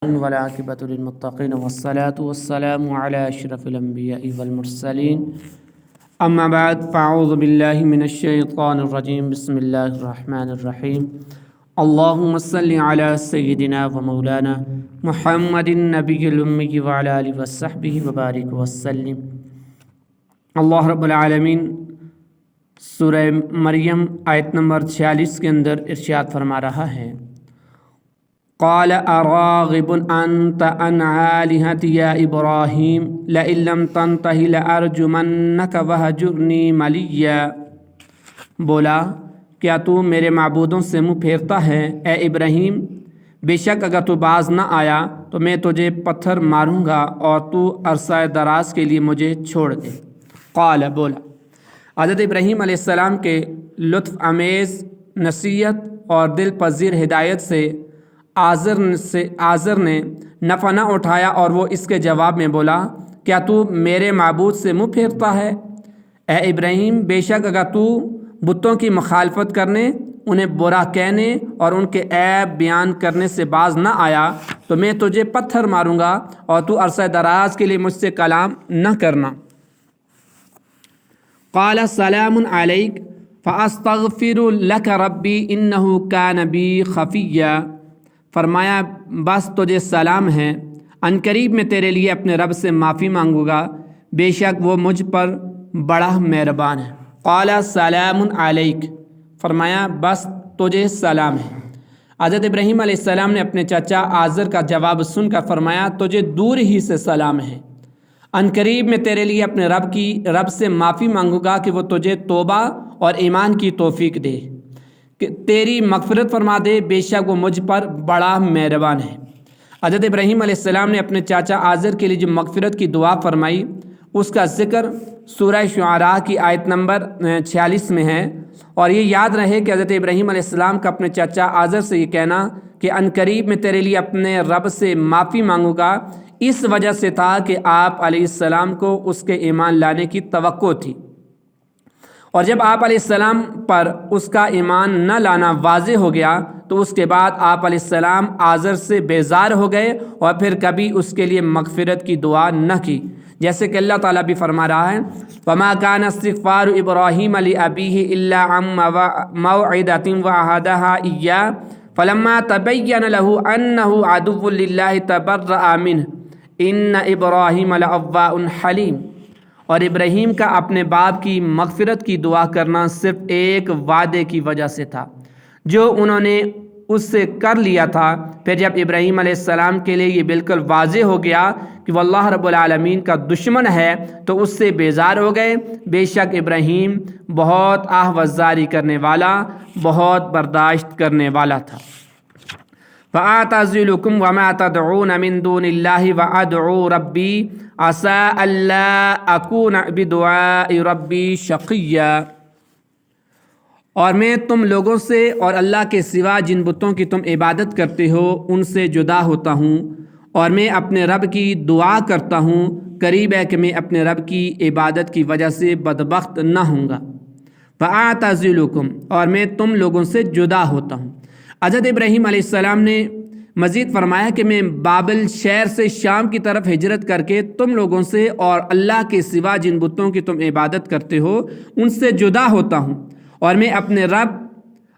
والعاقبة للمتقين والصلاة والسلام على أشرف الأنبياء والمرسلين أما بعد فأعوذ بالله من الشيطان الرجيم بسم الله الرحمن الرحيم اللهم صل على سيدنا ومولانا محمد النبي الأمي وعلى آله وصحبه وبارك وسلم۔ اللہ رب العالمین سورہ مریم آیت نمبر 46 کے اندر ارشاد فرما رہا ہے، قال اراغب انت عن آلهتی یا ابراہیم لئن لم تنتہ لارجمنک وہجرنی ملیا۔ بولا، کیا تو میرے معبودوں سے منہ پھیرتا ہے اے ابراہیم؟ بے شک اگر تو باز نہ آیا تو میں تجھے پتھر ماروں گا اور تو عرصہ دراز کے لیے مجھے چھوڑ دے۔ قال، بولا، حضرت ابراہیم علیہ السلام کے لطف امیز نصیحت اور دل پذیر ہدایت سے آزر نے نفع نہ اٹھایا اور وہ اس کے جواب میں بولا، کیا تو میرے معبود سے منہ پھیرتا ہے اے ابراہیم؟ بے شک اگر تو بتوں کی مخالفت کرنے، انہیں برا کہنے اور ان کے عیب بیان کرنے سے باز نہ آیا تو میں تجھے پتھر ماروں گا اور تو عرصہ دراز کے لیے مجھ سے کلام نہ کرنا۔ قال سلام علیک فاستغفر لک ربی انہ کان بی خفیا۔ فرمایا، بس تجھے سلام ہے، عنقریب میں تیرے لیے اپنے رب سے معافی مانگوں گا، بے شک وہ مجھ پر بڑا مہربان ہے۔ قال سلام علیک، فرمایا بس تجھے سلام ہے۔ حضرت ابراہیم علیہ السلام نے اپنے چچا آزر کا جواب سن کر فرمایا، تجھے دور ہی سے سلام ہے، عنقریب میں تیرے لیے اپنے رب سے معافی مانگوں گا کہ وہ تجھے توبہ اور ایمان کی توفیق دے، کہ تیری مغفرت فرما دے، بے شک وہ مجھ پر بڑا مہربان ہے۔ حضرت ابراہیم علیہ السلام نے اپنے چاچا آزر کے لیے جو مغفرت کی دعا فرمائی اس کا ذکر سورہ شعراء کی آیت نمبر 46 میں ہے، اور یہ یاد رہے کہ حضرت ابراہیم علیہ السلام کا اپنے چاچا آزر سے یہ کہنا کہ عنقریب میں تیرے لیے اپنے رب سے معافی مانگوں گا، اس وجہ سے تھا کہ آپ علیہ السلام کو اس کے ایمان لانے کی توقع تھی، اور جب آپ علیہ السلام پر اس کا ایمان نہ لانا واضح ہو گیا تو اس کے بعد آپ علیہ السلام آزر سے بیزار ہو گئے اور پھر کبھی اس کے لیے مغفرت کی دعا نہ کی، جیسے کہ اللہ تعالیٰ بھی فرما رہا ہے، وَمَا كَانَ اسْتِغْفَارُ إِبْرَاهِيمَ لِأَبِيهِ إِلَّا عَن مَّوْعِدَةٍ وَعَهَدَهَا إِيَّاهُ فَلَمَّا تَبَيَّنَ لَهُ أَنَّهُ عَدُوٌّ لِلَّهِ تَبَرَّأَ مِنْهُ إِنَّ إِبْرَاهِيمَ لَأَوَّاهٌ حَلِيمٌ۔ اور ابراہیم کا اپنے باپ کی مغفرت کی دعا کرنا صرف ایک وعدے کی وجہ سے تھا جو انہوں نے اس سے کر لیا تھا۔ پھر جب ابراہیم علیہ السلام کے لیے یہ بالکل واضح ہو گیا کہ وہ اللہ رب العالمین کا دشمن ہے تو اس سے بیزار ہو گئے۔ بے شک ابراہیم بہت آہوازاری کرنے والا، بہت برداشت کرنے والا تھا۔ فَأَعْتَزِلُكُمْ وَمَا تَدْعُونَ مِن دُونِ اللَّهِ وَأَدْعُو رَبِّي عَسَىٰ أَلَّا أَكُونَ بِدُعَاءِ رَبِّي شَقِيًّا۔ اور میں تم لوگوں سے اور اللہ کے سوا جن بتوں کی تم عبادت کرتے ہو ان سے جدا ہوتا ہوں، اور میں اپنے رب کی دعا کرتا ہوں، قریب ہے کہ میں اپنے رب کی عبادت کی وجہ سے بدبخت نہ ہوں گا۔ فَأَعْتَزِلُكُمْ، اور میں تم لوگوں سے جدا ہوتا ہوں۔ حضرت ابراہیم علیہ السلام نے مزید فرمایا کہ میں بابل شہر سے شام کی طرف ہجرت کر کے تم لوگوں سے اور اللہ کے سوا جن بتوں کی تم عبادت کرتے ہو ان سے جدا ہوتا ہوں، اور میں اپنے رب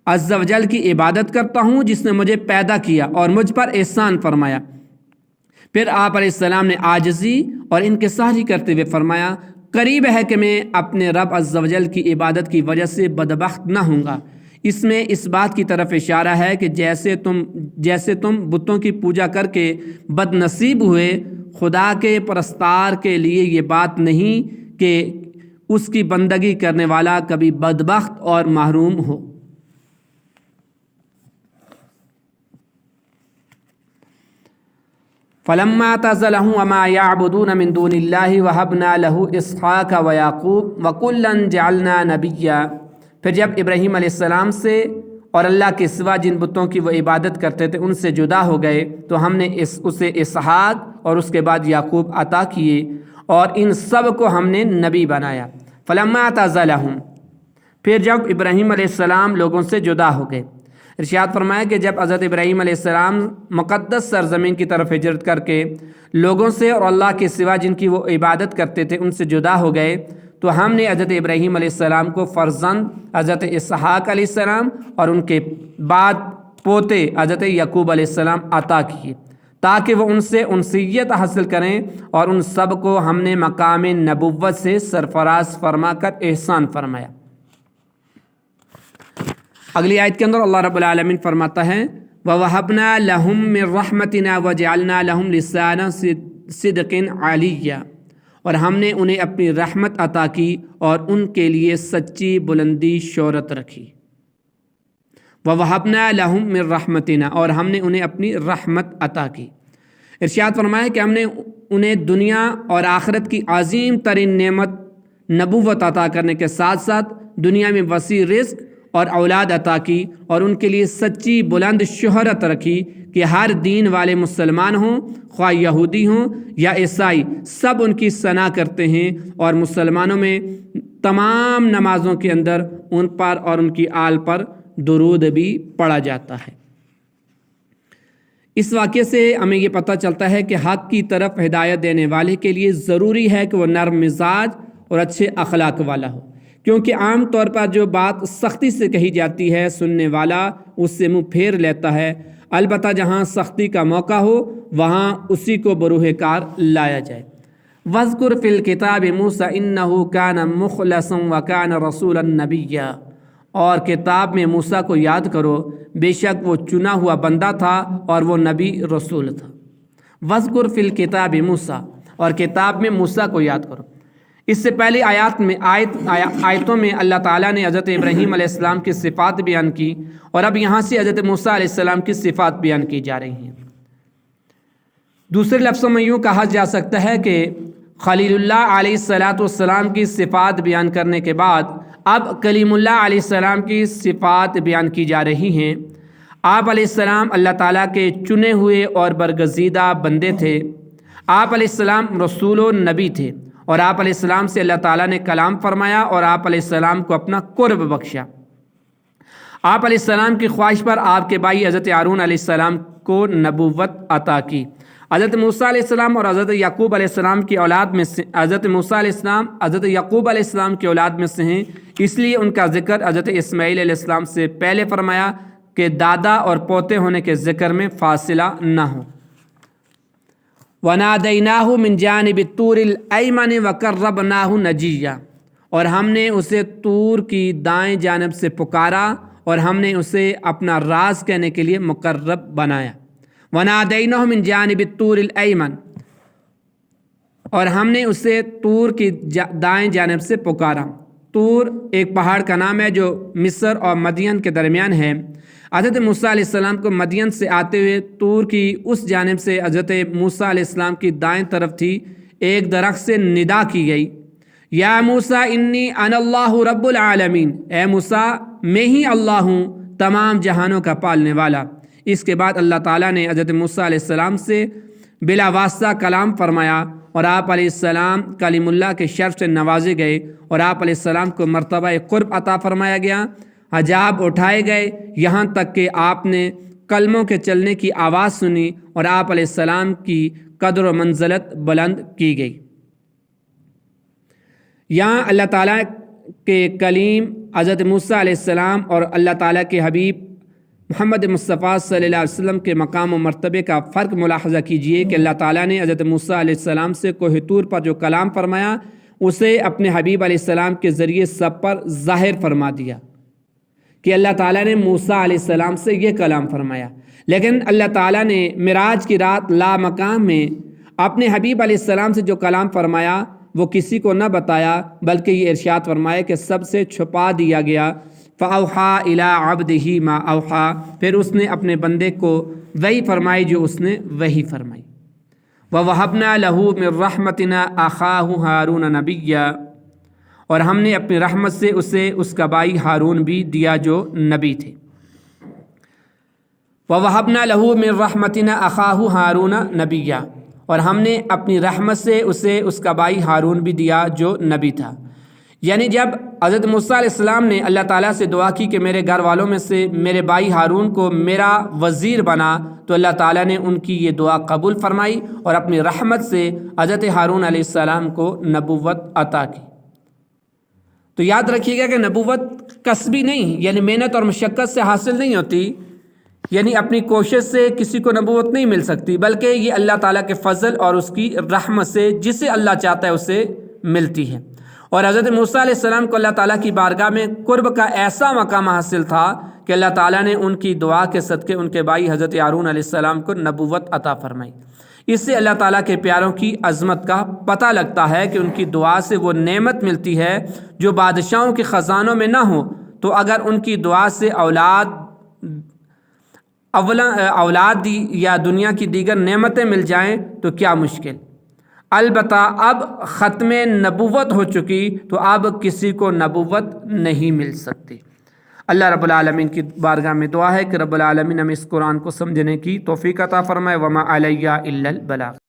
عز و جل کی عبادت کرتا ہوں جس نے مجھے پیدا کیا اور مجھ پر احسان فرمایا۔ پھر آپ علیہ السلام نے عاجزی اور انکساری کرتے ہوئے فرمایا، قریب ہے کہ میں اپنے رب عز و جل کی عبادت کی وجہ سے بدبخت نہ ہوں گا۔ اس میں اس بات کی طرف اشارہ ہے کہ جیسے تم بتوں کی پوجا کر کے بد نصیب ہوئے، خدا کے پرستار کے لیے یہ بات نہیں کہ اس کی بندگی کرنے والا کبھی بدبخت اور محروم ہو۔ فَلَمَّا اعْتَزَلَهُمْ وَمَا يَعْبُدُونَ مِن دُونِ اللَّهِ وَهَبْنَا لَهُ إِسْحَاقَ وَيَعْقُوبَ وَكُلًّا جَعَلْنَا نَبِيًّا۔ پھر جب ابراہیم علیہ السلام سے اور اللہ کے سوا جن بتوں کی وہ عبادت کرتے تھے ان سے جدا ہو گئے تو ہم نے اسے اسحاق اور اس کے بعد یعقوب عطا کیے، اور ان سب کو ہم نے نبی بنایا۔ فَلَمَّا اعْتَزَلَهُمْ، پھر جب ابراہیم علیہ السلام لوگوں سے جدا ہو گئے، ارشاد فرمایا کہ جب حضرت ابراہیم علیہ السلام مقدس سرزمین کی طرف ہجرت کر کے لوگوں سے اور اللہ کے سوا جن کی وہ عبادت کرتے تھے ان سے جدا ہو گئے، تو ہم نے حضرت ابراہیم علیہ السلام کو فرزند حضرت اسحاق علیہ السلام اور ان کے بعد پوتے حضرت یعقوب علیہ السلام عطا کیے تاکہ وہ ان سے انسیت حاصل کریں، اور ان سب کو ہم نے مقام نبوت سے سرفراز فرما کر احسان فرمایا۔ اگلی آیت کے اندر اللہ رب العالمین فرماتا ہے وَوَهَبْنَا لَهُم مِّن رَحْمَتِنَا وَجَعَلْنَا لَهُمْ لِسَانَ صِدْقٍ عَلِيًّا، اور ہم نے انہیں اپنی رحمت عطا کی اور ان کے لیے سچی بلندی شہرت رکھی۔ وَوَهَبْنَا لَهُم مِّن رَحْمَتِنَا، اور ہم نے انہیں اپنی رحمت عطا کی۔ ارشاد فرمایا کہ ہم نے انہیں دنیا اور آخرت کی عظیم ترین نعمت نبوت عطا کرنے کے ساتھ ساتھ دنیا میں وسیع رزق اور اولاد عطا کی، اور ان کے لیے سچی بلند شہرت رکھی کہ ہر دین والے مسلمان ہوں، خواہ یہودی ہوں یا عیسائی، سب ان کی ثنا کرتے ہیں، اور مسلمانوں میں تمام نمازوں کے اندر ان پر اور ان کی آل پر درود بھی پڑھا جاتا ہے۔ اس واقعے سے ہمیں یہ پتہ چلتا ہے کہ حق کی طرف ہدایت دینے والے کے لیے ضروری ہے کہ وہ نرم مزاج اور اچھے اخلاق والا ہو، کیونکہ عام طور پر جو بات سختی سے کہی جاتی ہے سننے والا اس سے منہ پھیر لیتا ہے، البتہ جہاں سختی کا موقع ہو وہاں اسی کو بروح کار لایا جائے۔ وَاذْكُرْ فِي الْكِتَابِ مُوسَىٰ إِنَّهُ كَانَ مُخْلَصًا وَكَانَ رَسُولًا نَبِيًّا، اور کتاب میں موسیٰ کو یاد کرو، بے شک وہ چنا ہوا بندہ تھا اور وہ نبی رسول تھا۔ وَاذْكُرْ فِي الْكِتَابِ مُوسَىٰ، اور کتاب میں موسیٰ کو یاد کرو۔ اس سے پہلے آیتوں میں اللہ تعالیٰ نے حضرت ابراہیم علیہ السلام کی صفات بیان کی، اور اب یہاں سے حضرت موسیٰ علیہ السلام کی صفات بیان کی جا رہی ہیں۔ دوسرے لفظوں میں یوں کہا جا سکتا ہے کہ خلیل اللہ علیہ السلام کی صفات بیان کرنے کے بعد اب کلیم اللہ علیہ السلام کی صفات بیان کی جا رہی ہیں۔ آپ علیہ السلام اللہ تعالیٰ کے چنے ہوئے اور برگزیدہ بندے تھے۔ آپ علیہ السلام رسول و نبی تھے، اور آپ علیہ السلام سے اللہ تعالیٰ نے کلام فرمایا اور آپ علیہ السلام کو اپنا قرب بخشا۔ آپ علیہ السلام کی خواہش پر آپ کے بھائی حضرت ہارون علیہ السلام کو نبوت عطا کی۔ حضرت موسیٰ علیہ السلام اور حضرت یعقوب علیہ السلام کی اولاد میں سے حضرت موسیٰ علیہ السلام حضرت یعقوب علیہ السلام کی اولاد میں سے ہیں، اس لیے ان کا ذکر حضرت اسماعیل علیہ السلام سے پہلے فرمایا کہ دادا اور پوتے ہونے کے ذکر میں فاصلہ نہ ہو۔ وَنَادَيْنَاهُ مِنْ جَانِبِ الطُّورِ الْأَيْمَنِ وَقَرَّبْنَاهُ نَجِيًّا، اور ہم نے اسے طور کی دائیں جانب سے پکارا اور ہم نے اسے اپنا راز کہنے کے لیے مقرب بنایا۔ وَنَادَيْنَاهُ مِنْ جَانِبِ الطُّورِ الْأَيْمَنِ، اور ہم نے اسے طور کی دائیں جانب سے پکارا۔ طور ایک پہاڑ کا نام ہے جو مصر اور مدین کے درمیان ہے۔ حضرت موسیٰ علیہ السلام کو مدین سے آتے ہوئے طور کی اس جانب سے حضرت موسیٰ علیہ السلام کی دائیں طرف تھی ایک درخت سے ندا کی گئی، یا موسیٰ انی انا اللہ رب العالمین، اے موسیٰ میں ہی اللہ ہوں تمام جہانوں کا پالنے والا۔ اس کے بعد اللہ تعالیٰ نے حضرت موسیٰ علیہ السلام سے بلا واسطہ کلام فرمایا، اور آپ علیہ السلام کلیم اللہ کے شرف سے نوازے گئے، اور آپ علیہ السلام کو مرتبہ قرب عطا فرمایا گیا، حجاب اٹھائے گئے، یہاں تک کہ آپ نے کلموں کے چلنے کی آواز سنی اور آپ علیہ السلام کی قدر و منزلت بلند کی گئی۔ یہاں اللہ تعالیٰ کے کلیم حضرت موسیٰ علیہ السلام اور اللہ تعالیٰ کے حبیب محمد مصطفیٰ صلی اللہ علیہ وسلم کے مقام و مرتبے کا فرق ملاحظہ کیجئے کہ اللہ تعالیٰ نے حضرت موسیٰ علیہ السلام سے کوہ طور پر جو کلام فرمایا اسے اپنے حبیب علیہ السلام کے ذریعے سب پر ظاہر فرما دیا کہ اللہ تعالیٰ نے موسیٰ علیہ السلام سے یہ کلام فرمایا، لیکن اللہ تعالیٰ نے معراج کی رات لا مقام میں اپنے حبیب علیہ السلام سے جو کلام فرمایا وہ کسی کو نہ بتایا، بلکہ یہ ارشاد فرمایا کہ سب سے چھپا دیا گیا۔ فَأَوْحَىٰ إِلَىٰ عَبْدِهِ مَا أَوْحَىٰ، پھر اس نے اپنے بندے کو وہی فرمائی جو اس نے وہی فرمائی۔ وَوَهَبْنَا لَهُ مِن رَحْمَتِنَا أَخَاهُ هَارُونَ نَبِيًّا، اور ہم نے اپنی رحمت سے اسے اس کا بھائی ہارون بھی دیا جو نبی تھے۔ وَوَهَبْنَا لَهُ مِن رَحْمَتِنَا أَخَاهُ هَارُونَ نَبِيًّا، اور ہم نے اپنی رحمت سے اسے اس کا بھائی ہارون بھی دیا جو نبی تھا۔ یعنی جب حضرت موسیٰ علیہ السلام نے اللہ تعالیٰ سے دعا کی کہ میرے گھر والوں میں سے میرے بھائی ہارون کو میرا وزیر بنا، تو اللہ تعالیٰ نے ان کی یہ دعا قبول فرمائی اور اپنی رحمت سے حضرت ہارون علیہ السلام کو نبوت عطا کی۔ تو یاد رکھیے گا کہ نبوت کسبی نہیں، یعنی محنت اور مشقت سے حاصل نہیں ہوتی، یعنی اپنی کوشش سے کسی کو نبوت نہیں مل سکتی، بلکہ یہ اللہ تعالیٰ کے فضل اور اس کی رحمت سے جسے اللہ چاہتا ہے اسے ملتی ہے۔ اور حضرت موسیٰ علیہ السلام کو اللہ تعالیٰ کی بارگاہ میں قرب کا ایسا مقام حاصل تھا کہ اللہ تعالیٰ نے ان کی دعا کے صدقے ان کے بھائی حضرت ہارون علیہ السلام کو نبوت عطا فرمائی۔ اس سے اللہ تعالیٰ کے پیاروں کی عظمت کا پتہ لگتا ہے کہ ان کی دعا سے وہ نعمت ملتی ہے جو بادشاہوں کے خزانوں میں نہ ہو، تو اگر ان کی دعا سے اولاد دی یا دنیا کی دیگر نعمتیں مل جائیں تو کیا مشکل۔ البتہ اب ختم نبوت ہو چکی تو اب کسی کو نبوت نہیں مل سکتی۔ اللہ رب العالمین کی بارگاہ میں دعا ہے کہ رب العالمین ہمیں اس قرآن کو سمجھنے کی توفیق عطا فرمائے۔ وما علیہ الا البلاغ۔